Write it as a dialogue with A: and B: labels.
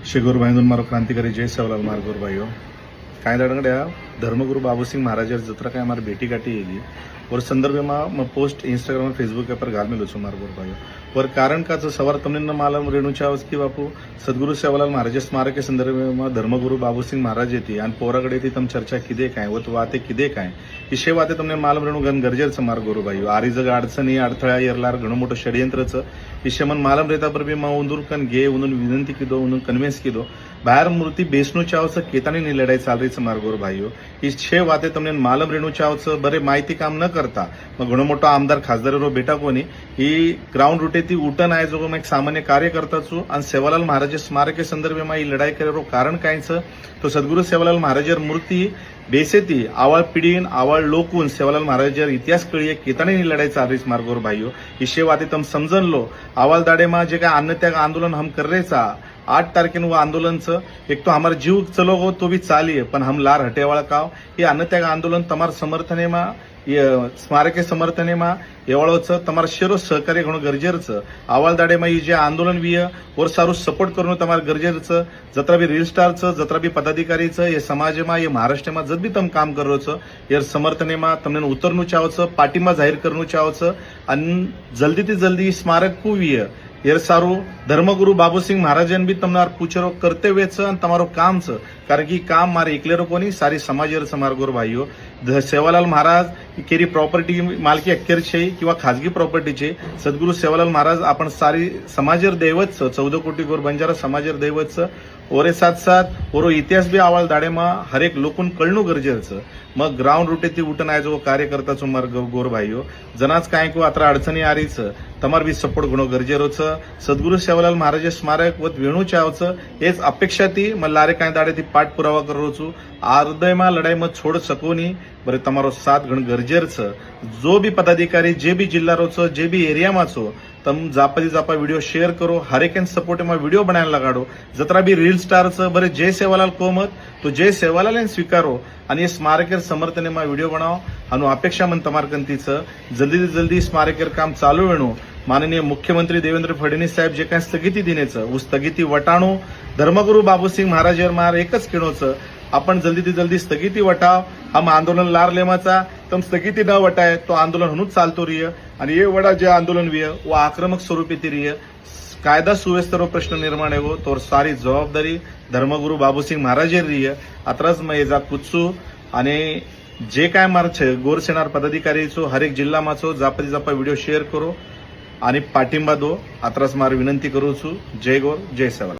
A: शिगोर भाईंदून मारो क्रांतिकारी जय सेवालाल मारगोर भाइयों काय लड़ंगड़िया धर्मगुरु बाबू सिंह महाराज जत्रा काय हमारे बेटी काटी है और संदर्भ में मैं पोस्ट इंस्टाग्राम और फेसबुक के पर गाल में लो मारगोर भाइयों और कारण का सवार तुमने न मालूम रेणुचावस की बापू सद्गुरु सेवालाल महाराज स्मारक के संदर्भ में धर्मगुरु बाबू सिंह महाराज येते आणि पोराकडे ती तम चर्चा किदे काय व वाते किदे काय इशे वाते तुमने मालूम रेणू गण गरजेचं मारगोर भाइयों आरी जग अडचणी अडथळा येरलार घणं मोठं षडयंत्रचं इशे मन मालूम रहता पर भी मैं उंदूर कन गे उन्होंने विनंती की दो उन्होंने कन्वेंस की दो बाहर मूर्ति बेसणू चावच केतानी नहीं लड़ाई चाल रही है मारगोर भाइयों इस 6 वाते तुमने मालम रेणू चावच बरे माहिती काम न करता मग घणो मोठो आमदार खासदार रो बेटा कोणी ही ग्राउंड रूटे ती उठन आहे जो मैं एक सामान्य कार्यकर्ता छू आणि सेवालाल महाराज स्मारक के संदर्भ में ही लड़ाई करे रो कारण कायच तो सद्गुरु सेवालाल महाराजर मूर्ति बेसेती आवाळ पिढीन आवाळ लोकून सेवालाल महाराजर इतिहास कळीये केतानी ही लड़ाई चाल रही मारगोर भाइयों इशे वाते तम समजन लो आवाल दाडे में जे काय अन्न त्याग आंदोलन हम कर रहे चा 8 तारखेन वो आंदोलन एक तो हमारा जीव चलो गो तो भी चालिए पण हम लार हटेवाळा काव ये अन्न त्याग आंदोलन तमार समर्थने में स्मारक के समर्थने में एवढंच तमार शेरो सहकार्य घणो गरजेचं आवाल दाडे में जे आंदोलन विय और सारू सपोर्ट करणं तमार गरजेचं जत्रा भी रील स्टारचं जत्रा भी पदाधिकारीचं ये समाज में ये महाराष्ट्र में जत भी तम काम करोचं यार समर्थने में तमने उतरनु चावचं पाठिंबा जाहीर करनु चावचं आणि जल्दी ती जल्दी स्मारक को विय यार सारू धर्मगुरु बाबू सिंह महाराजन भी तमनार पूछरो कर्तव्यचं आणि तमारो कामचं कारण की काम मारे एकलेरो कोणी सारी समाजर समारगोर भाइयों सेवालाल महाराज केरी प्रॉपर्टी मालकी अखेरचे किंवा खाजगी प्रॉपर्टीचे सद्गुरु सेवालाल महाराज आपण सारी समाजर दैवतचं 14 कोटी गोर बंजारा समाजर दैवतचं ओरे साथ साथ ओरो इतिहास भी आवाळ दाडेमा हरेक लोकून कळणं गरजेचं मग ग्राउंड रूटे ती उठन आहे जो कार्यकर्ताचो मार गोर भाइयों जनाच काय को आता अडचणी आरीच तमार भी सपोर्ट घणो गरजेरोचं सद्गुरु सेवालाल महाराज स्मारक व वेणू चावचं हेच अपेक्षा ती मग लारे काय दाडे ती पाठपुरावा करोचू आर्दयमा लड़ाई में छोड़ सकोनी बरे तमारो साथ घण गरजेचं जो भी पदाधिकारी जे भी जिल्हा रोचो जे भी एरिया में छो तम जापा वीडियो शेयर करो हर एक सपोर्ट में वीडियो बनाने लगाड़ो जतरा भी रील स्टार बरे जय सेवालाल को मत तो जय सेवालाल स्वीकारो आणि स्मारकेर समर्थने में वीडियो बनाओ अनु अपेक्षा मन तमार कंतीच जल्दी जल्दी स्मारकेर काम चालू वेणो माननीय मुख्यमंत्री देवेंद्र फडणवीस साहेब जे काय स्थगिती दिनेचं उ स्थगिती वटाणो धर्मगुरु बाबू सिंह महाराज मार एकच किणोचं आपण जल्दी ती जल्दी स्थगिती वटाव हम आंदोलन लार लेमाचा तम स्थगिती न वटाय तो आंदोलन हनुच चालतो रिय आणि ये वडा जे आंदोलन विय वो आक्रमक स्वरूप येते रिय कायदा सुव्यवस्थेवर प्रश्न निर्माण है तो सारी जबाबदारी धर्मगुरु बाबू सिंह महाराज रिय अत्रच मैं जा कुत्सू आणि जे काय मार्च गोरसेनार पदाधिकारी छो हर एक जिल्हा माचो जापा वीडियो शेयर करो आणि पाठिंबा दो अत्रच मार विनंती करू छू जय गोर जय सेवालाल।